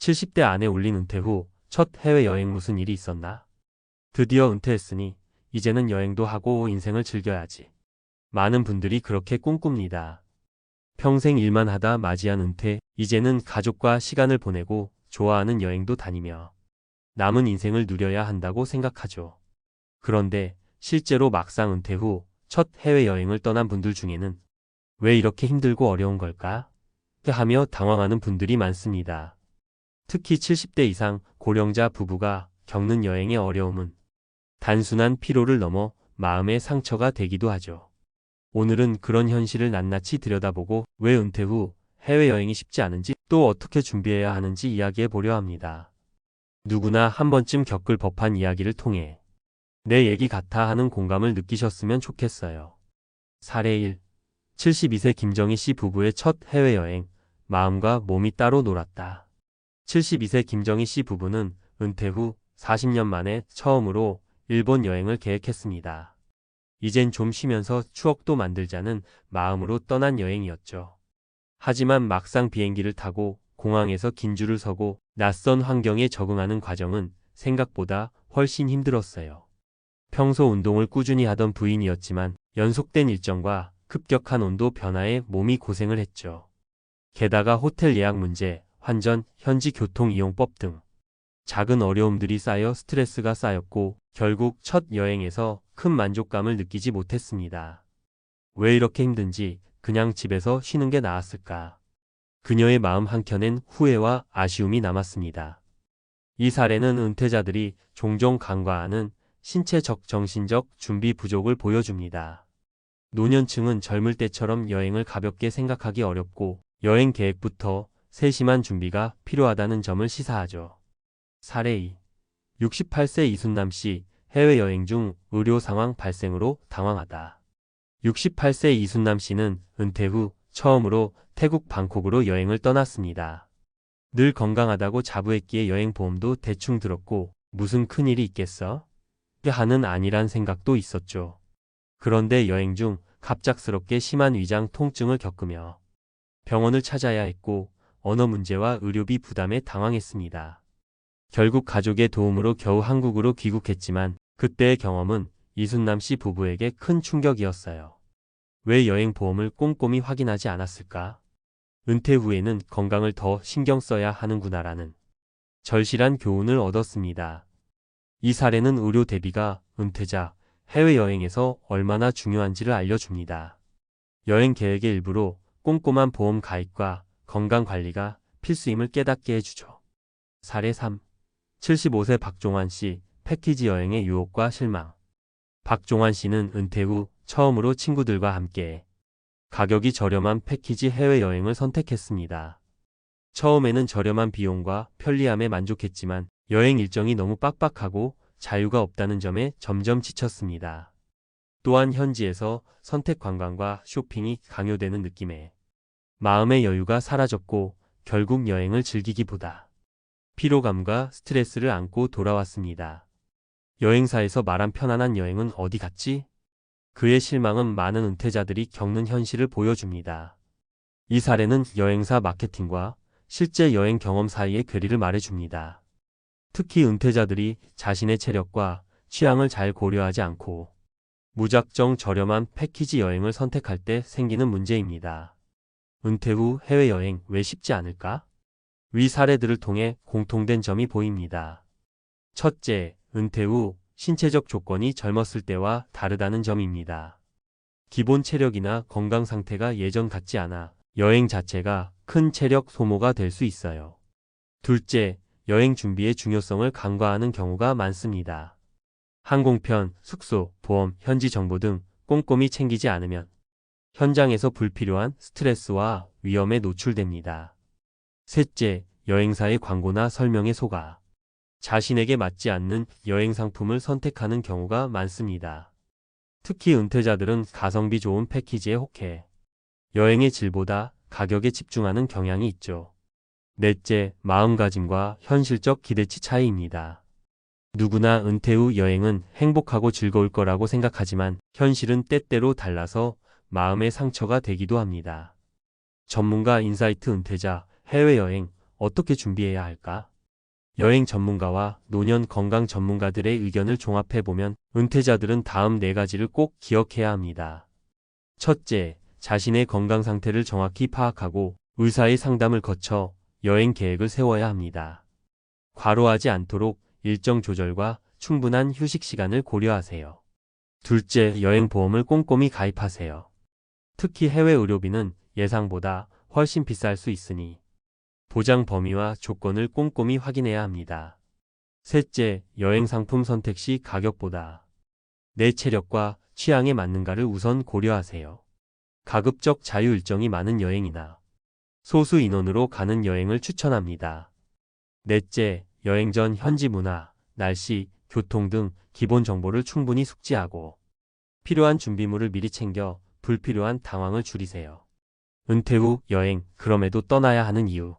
70대 안에 올린 은퇴 후 첫 해외여행 무슨 일이 있었나? 드디어 은퇴했으니 이제는 여행도 하고 인생을 즐겨야지. 많은 분들이 그렇게 꿈꿉니다. 평생 일만 하다 맞이한 은퇴, 이제는 가족과 시간을 보내고 좋아하는 여행도 다니며 남은 인생을 누려야 한다고 생각하죠. 그런데 실제로 막상 은퇴 후 첫 해외여행을 떠난 분들 중에는 왜 이렇게 힘들고 어려운 걸까? 하며 당황하는 분들이 많습니다. 특히 70대 이상 고령자 부부가 겪는 여행의 어려움은 단순한 피로를 넘어 마음의 상처가 되기도 하죠. 오늘은 그런 현실을 낱낱이 들여다보고 왜 은퇴 후 해외여행이 쉽지 않은지 또 어떻게 준비해야 하는지 이야기해 보려 합니다. 누구나 한 번쯤 겪을 법한 이야기를 통해 내 얘기 같아 하는 공감을 느끼셨으면 좋겠어요. 사례 1. 72세 김정희 씨 부부의 첫 해외여행, 마음과 몸이 따로 놀았다. 72세 김정희 씨 부부는 은퇴 후 40년 만에 처음으로 일본 여행을 계획했습니다. 이젠 좀 쉬면서 추억도 만들자는 마음으로 떠난 여행이었죠. 하지만 막상 비행기를 타고 공항에서 긴 줄을 서고 낯선 환경에 적응하는 과정은 생각보다 훨씬 힘들었어요. 평소 운동을 꾸준히 하던 부인이었지만 연속된 일정과 급격한 온도 변화에 몸이 고생을 했죠. 게다가 호텔 예약 문제, 환전, 현지 교통 이용법 등 작은 어려움들이 쌓여 스트레스가 쌓였고 결국 첫 여행에서 큰 만족감을 느끼지 못했습니다. 왜 이렇게 힘든지 그냥 집에서 쉬는 게 나았을까? 그녀의 마음 한켠엔 후회와 아쉬움이 남았습니다. 이 사례는 은퇴자들이 종종 간과하는 신체적, 정신적 준비 부족을 보여줍니다. 노년층은 젊을 때처럼 여행을 가볍게 생각하기 어렵고 여행 계획부터 세심한 준비가 필요하다는 점을 시사하죠. 사례 2. 68세 이순남 씨, 해외여행 중 의료 상황 발생으로 당황하다. 68세 이순남 씨는 은퇴 후 처음으로 태국 방콕으로 여행을 떠났습니다. 늘 건강하다고 자부했기에 여행보험도 대충 들었고 무슨 큰일이 있겠어? 하는 아니란 생각도 있었죠. 그런데 여행 중 갑작스럽게 심한 위장 통증을 겪으며 병원을 찾아야 했고 언어 문제와 의료비 부담에 당황했습니다. 결국 가족의 도움으로 겨우 한국으로 귀국했지만 그때의 경험은 이순남 씨 부부에게 큰 충격이었어요. 왜 여행 보험을 꼼꼼히 확인하지 않았을까? 은퇴 후에는 건강을 더 신경 써야 하는구나라는 절실한 교훈을 얻었습니다. 이 사례는 의료 대비가 은퇴자, 해외여행에서 얼마나 중요한지를 알려줍니다. 여행 계획의 일부로 꼼꼼한 보험 가입과 건강관리가 필수임을 깨닫게 해주죠. 사례 3. 75세 박종환 씨, 패키지 여행의 유혹과 실망. 박종환 씨는 은퇴 후 처음으로 친구들과 함께 가격이 저렴한 패키지 해외여행을 선택했습니다. 처음에는 저렴한 비용과 편리함에 만족했지만 여행 일정이 너무 빡빡하고 자유가 없다는 점에 점점 지쳤습니다. 또한 현지에서 선택 관광과 쇼핑이 강요되는 느낌에 마음의 여유가 사라졌고 결국 여행을 즐기기보다 피로감과 스트레스를 안고 돌아왔습니다. 여행사에서 말한 편안한 여행은 어디 갔지? 그의 실망은 많은 은퇴자들이 겪는 현실을 보여줍니다. 이 사례는 여행사 마케팅과 실제 여행 경험 사이의 괴리를 말해줍니다. 특히 은퇴자들이 자신의 체력과 취향을 잘 고려하지 않고 무작정 저렴한 패키지 여행을 선택할 때 생기는 문제입니다. 은퇴 후 해외여행 왜 쉽지 않을까? 위 사례들을 통해 공통된 점이 보입니다. 첫째, 은퇴 후 신체적 조건이 젊었을 때와 다르다는 점입니다. 기본 체력이나 건강 상태가 예전 같지 않아 여행 자체가 큰 체력 소모가 될 수 있어요. 둘째, 여행 준비의 중요성을 간과하는 경우가 많습니다. 항공편, 숙소, 보험, 현지 정보 등 꼼꼼히 챙기지 않으면 현장에서 불필요한 스트레스와 위험에 노출됩니다. 셋째, 여행사의 광고나 설명에 속아 자신에게 맞지 않는 여행 상품을 선택하는 경우가 많습니다. 특히 은퇴자들은 가성비 좋은 패키지에 혹해 여행의 질보다 가격에 집중하는 경향이 있죠. 넷째, 마음가짐과 현실적 기대치 차이입니다. 누구나 은퇴 후 여행은 행복하고 즐거울 거라고 생각하지만 현실은 때때로 달라서 마음의 상처가 되기도 합니다. 전문가 인사이트 은퇴자, 해외여행, 어떻게 준비해야 할까? 여행 전문가와 노년 건강 전문가들의 의견을 종합해보면 은퇴자들은 다음 4가지를 꼭 기억해야 합니다. 첫째, 자신의 건강 상태를 정확히 파악하고 의사의 상담을 거쳐 여행 계획을 세워야 합니다. 과로하지 않도록 일정 조절과 충분한 휴식 시간을 고려하세요. 둘째, 여행 보험을 꼼꼼히 가입하세요. 특히 해외 의료비는 예상보다 훨씬 비쌀 수 있으니 보장 범위와 조건을 꼼꼼히 확인해야 합니다. 셋째, 여행 상품 선택 시 가격보다 내 체력과 취향에 맞는가를 우선 고려하세요. 가급적 자유 일정이 많은 여행이나 소수 인원으로 가는 여행을 추천합니다. 넷째, 여행 전 현지 문화, 날씨, 교통 등 기본 정보를 충분히 숙지하고 필요한 준비물을 미리 챙겨 불필요한 당황을 줄이세요. 은퇴 후 여행, 그럼에도 떠나야 하는 이유.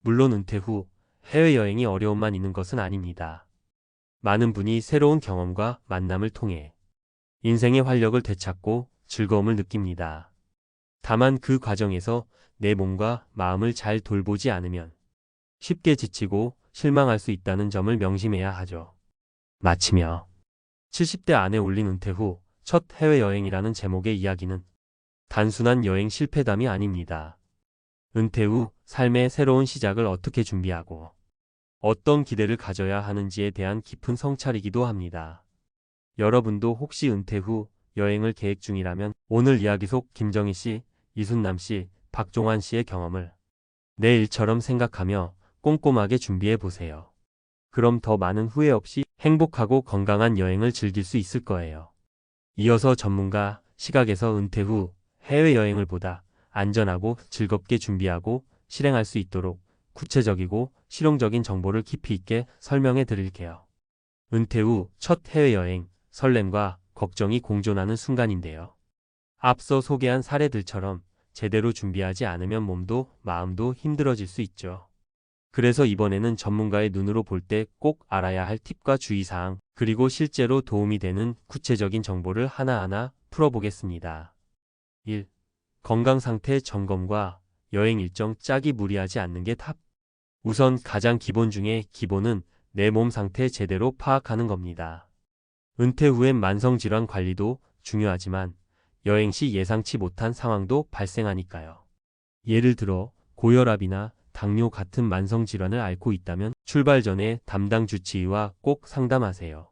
물론 은퇴 후 해외여행이 어려움만 있는 것은 아닙니다. 많은 분이 새로운 경험과 만남을 통해 인생의 활력을 되찾고 즐거움을 느낍니다. 다만 그 과정에서 내 몸과 마음을 잘 돌보지 않으면 쉽게 지치고 실망할 수 있다는 점을 명심해야 하죠. 마치며 70대 안에 올린 은퇴 후 첫 해외여행이라는 제목의 이야기는 단순한 여행 실패담이 아닙니다. 은퇴 후 삶의 새로운 시작을 어떻게 준비하고 어떤 기대를 가져야 하는지에 대한 깊은 성찰이기도 합니다. 여러분도 혹시 은퇴 후 여행을 계획 중이라면 오늘 이야기 속 김정희 씨, 이순남 씨, 박종환 씨의 경험을 내 일처럼 생각하며 꼼꼼하게 준비해 보세요. 그럼 더 많은 후회 없이 행복하고 건강한 여행을 즐길 수 있을 거예요. 이어서 전문가 시각에서 은퇴 후 해외여행을 보다 안전하고 즐겁게 준비하고 실행할 수 있도록 구체적이고 실용적인 정보를 깊이 있게 설명해 드릴게요. 은퇴 후 첫 해외여행, 설렘과 걱정이 공존하는 순간인데요. 앞서 소개한 사례들처럼 제대로 준비하지 않으면 몸도 마음도 힘들어질 수 있죠. 그래서 이번에는 전문가의 눈으로 볼 때 꼭 알아야 할 팁과 주의사항, 그리고 실제로 도움이 되는 구체적인 정보를 하나하나 풀어보겠습니다. 1. 건강 상태 점검과 여행 일정 짜기 무리하지 않는 게 탑. 우선 가장 기본 중에 기본은 내 몸 상태 제대로 파악하는 겁니다. 은퇴 후엔 만성질환 관리도 중요하지만 여행 시 예상치 못한 상황도 발생하니까요. 예를 들어 고혈압이나 당뇨 같은 만성질환을 앓고 있다면 출발 전에 담당 주치의와 꼭 상담하세요.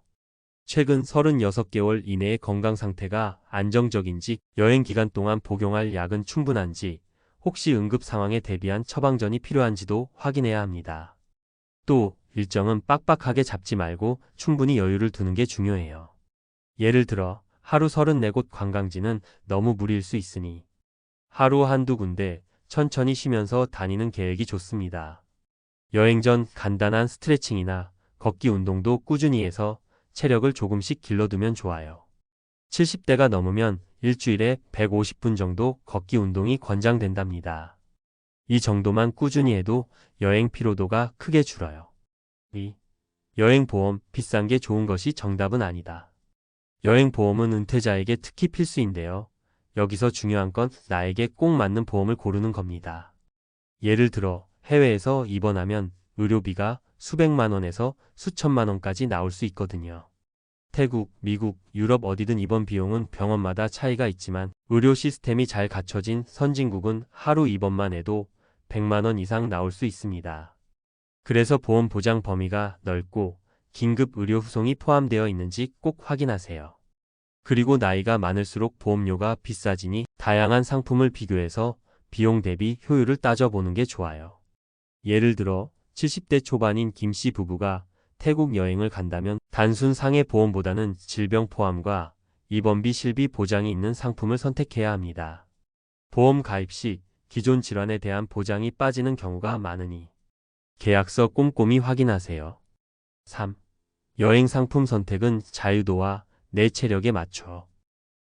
최근 36개월 이내의 건강 상태가 안정적인지, 여행 기간 동안 복용할 약은 충분한지, 혹시 응급 상황에 대비한 처방전이 필요한지도 확인해야 합니다. 또 일정은 빡빡하게 잡지 말고 충분히 여유를 두는 게 중요해요. 예를 들어 하루 34곳 관광지는 너무 무리일 수 있으니 하루 한두 군데 천천히 쉬면서 다니는 계획이 좋습니다. 여행 전 간단한 스트레칭이나 걷기 운동도 꾸준히 해서 체력을 조금씩 길러두면 좋아요. 70대가 넘으면 일주일에 150분 정도 걷기 운동이 권장된답니다. 이 정도만 꾸준히 해도 여행 피로도가 크게 줄어요. 2. 여행 보험, 비싼 게 좋은 것이 정답은 아니다. 여행 보험은 은퇴자에게 특히 필수인데요. 여기서 중요한 건 나에게 꼭 맞는 보험을 고르는 겁니다. 예를 들어 해외에서 입원하면 의료비가 수백만 원에서 수천만 원까지 나올 수 있거든요. 태국, 미국, 유럽 어디든 입원 비용은 병원마다 차이가 있지만 의료 시스템이 잘 갖춰진 선진국은 하루 입원만 해도 100만 원 이상 나올 수 있습니다. 그래서 보험 보장 범위가 넓고 긴급 의료 후송이 포함되어 있는지 꼭 확인하세요. 그리고 나이가 많을수록 보험료가 비싸지니 다양한 상품을 비교해서 비용 대비 효율을 따져보는 게 좋아요. 예를 들어 70대 초반인 김씨 부부가 태국 여행을 간다면 단순 상해 보험보다는 질병 포함과 입원비 실비 보장이 있는 상품을 선택해야 합니다. 보험 가입 시 기존 질환에 대한 보장이 빠지는 경우가 많으니 계약서 꼼꼼히 확인하세요. 3. 여행 상품 선택은 자유도와 내 체력에 맞춰.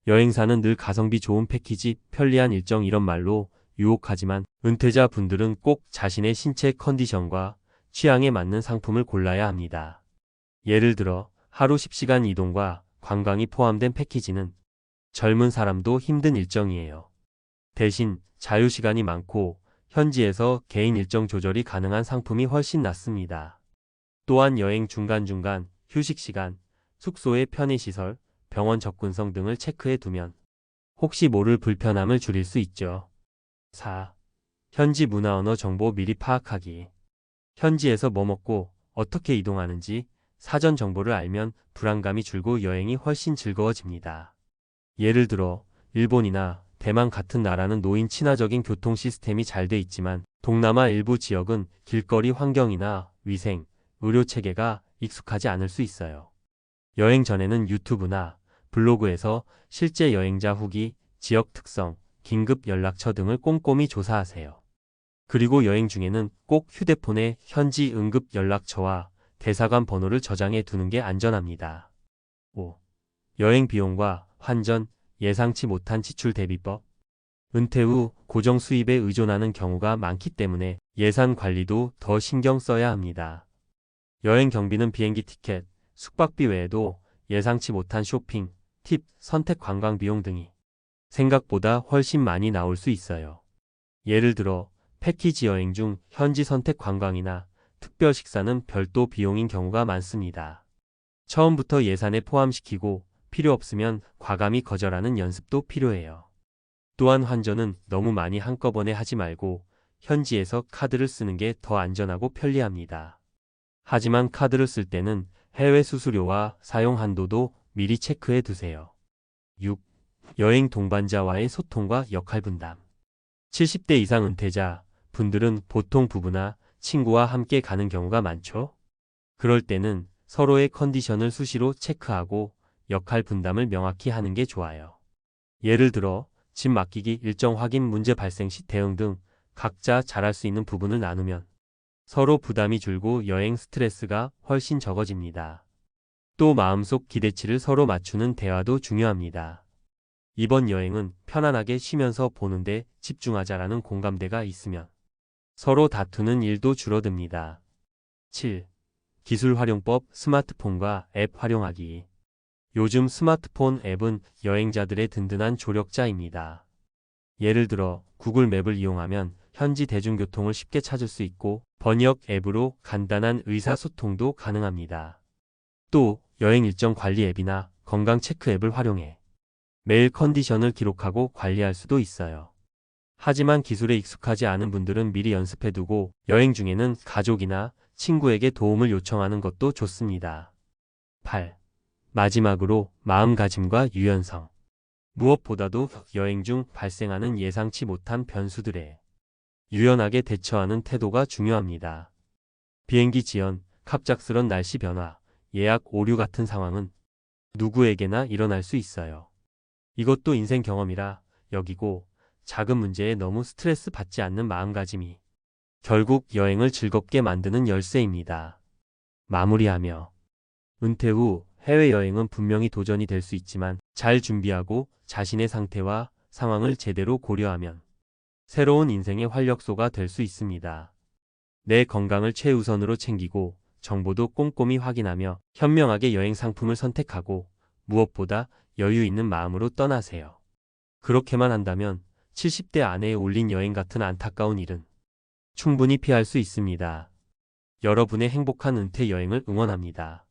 여행사는 늘 가성비 좋은 패키지, 편리한 일정 이런 말로 유혹하지만 은퇴자 분들은 꼭 자신의 신체 컨디션과 취향에 맞는 상품을 골라야 합니다. 예를 들어 하루 10시간 이동과 관광이 포함된 패키지는 젊은 사람도 힘든 일정이에요. 대신 자유시간이 많고 현지에서 개인 일정 조절이 가능한 상품이 훨씬 낫습니다. 또한 여행 중간중간 휴식 시간, 숙소의 편의시설, 병원 접근성 등을 체크해 두면 혹시 모를 불편함을 줄일 수 있죠. 4. 현지 문화 언어 정보 미리 파악하기. 현지에서 뭐 먹고 어떻게 이동하는지 사전 정보를 알면 불안감이 줄고 여행이 훨씬 즐거워집니다. 예를 들어 일본이나 대만 같은 나라는 노인 친화적인 교통 시스템이 잘 돼 있지만 동남아 일부 지역은 길거리 환경이나 위생, 의료 체계가 익숙하지 않을 수 있어요. 여행 전에는 유튜브나 블로그에서 실제 여행자 후기, 지역 특성, 긴급 연락처 등을 꼼꼼히 조사하세요. 그리고 여행 중에는 꼭 휴대폰에 현지 응급 연락처와 대사관 번호를 저장해 두는 게 안전합니다. 5. 여행 비용과 환전, 예상치 못한 지출 대비법. 은퇴 후 고정 수입에 의존하는 경우가 많기 때문에 예산 관리도 더 신경 써야 합니다. 여행 경비는 비행기 티켓, 숙박비 외에도 예상치 못한 쇼핑, 팁, 선택 관광 비용 등이 생각보다 훨씬 많이 나올 수 있어요. 예를 들어 패키지 여행 중 현지 선택 관광이나 특별 식사는 별도 비용인 경우가 많습니다. 처음부터 예산에 포함시키고 필요 없으면 과감히 거절하는 연습도 필요해요. 또한 환전은 너무 많이 한꺼번에 하지 말고 현지에서 카드를 쓰는 게 더 안전하고 편리합니다. 하지만 카드를 쓸 때는 해외 수수료와 사용 한도도 미리 체크해 두세요. 6. 여행 동반자와의 소통과 역할 분담. 70대 이상 은퇴자 분들은 보통 부부나 친구와 함께 가는 경우가 많죠. 그럴 때는 서로의 컨디션을 수시로 체크하고 역할 분담을 명확히 하는 게 좋아요. 예를 들어 짐 맡기기, 일정 확인, 문제 발생 시 대응 등 각자 잘할 수 있는 부분을 나누면 서로 부담이 줄고 여행 스트레스가 훨씬 적어집니다. 또 마음속 기대치를 서로 맞추는 대화도 중요합니다. 이번 여행은 편안하게 쉬면서 보는데 집중하자라는 공감대가 있으면 서로 다투는 일도 줄어듭니다. 7. 기술 활용법, 스마트폰과 앱 활용하기. 요즘 스마트폰 앱은 여행자들의 든든한 조력자입니다. 예를 들어 구글 맵을 이용하면 현지 대중교통을 쉽게 찾을 수 있고 번역 앱으로 간단한 의사소통도 가능합니다. 또 여행 일정 관리 앱이나 건강 체크 앱을 활용해 매일 컨디션을 기록하고 관리할 수도 있어요. 하지만 기술에 익숙하지 않은 분들은 미리 연습해두고 여행 중에는 가족이나 친구에게 도움을 요청하는 것도 좋습니다. 8. 마지막으로 마음가짐과 유연성. 무엇보다도 여행 중 발생하는 예상치 못한 변수들에 유연하게 대처하는 태도가 중요합니다. 비행기 지연, 갑작스런 날씨 변화, 예약 오류 같은 상황은 누구에게나 일어날 수 있어요. 이것도 인생 경험이라 여기고 작은 문제에 너무 스트레스 받지 않는 마음가짐이 결국 여행을 즐겁게 만드는 열쇠입니다. 마무리하며 은퇴 후 해외여행은 분명히 도전이 될 수 있지만 잘 준비하고 자신의 상태와 상황을 제대로 고려하면 새로운 인생의 활력소가 될 수 있습니다. 내 건강을 최우선으로 챙기고 정보도 꼼꼼히 확인하며 현명하게 여행 상품을 선택하고 무엇보다 여유 있는 마음으로 떠나세요. 그렇게만 한다면 70대 안에 올린 여행 같은 안타까운 일은 충분히 피할 수 있습니다. 여러분의 행복한 은퇴 여행을 응원합니다.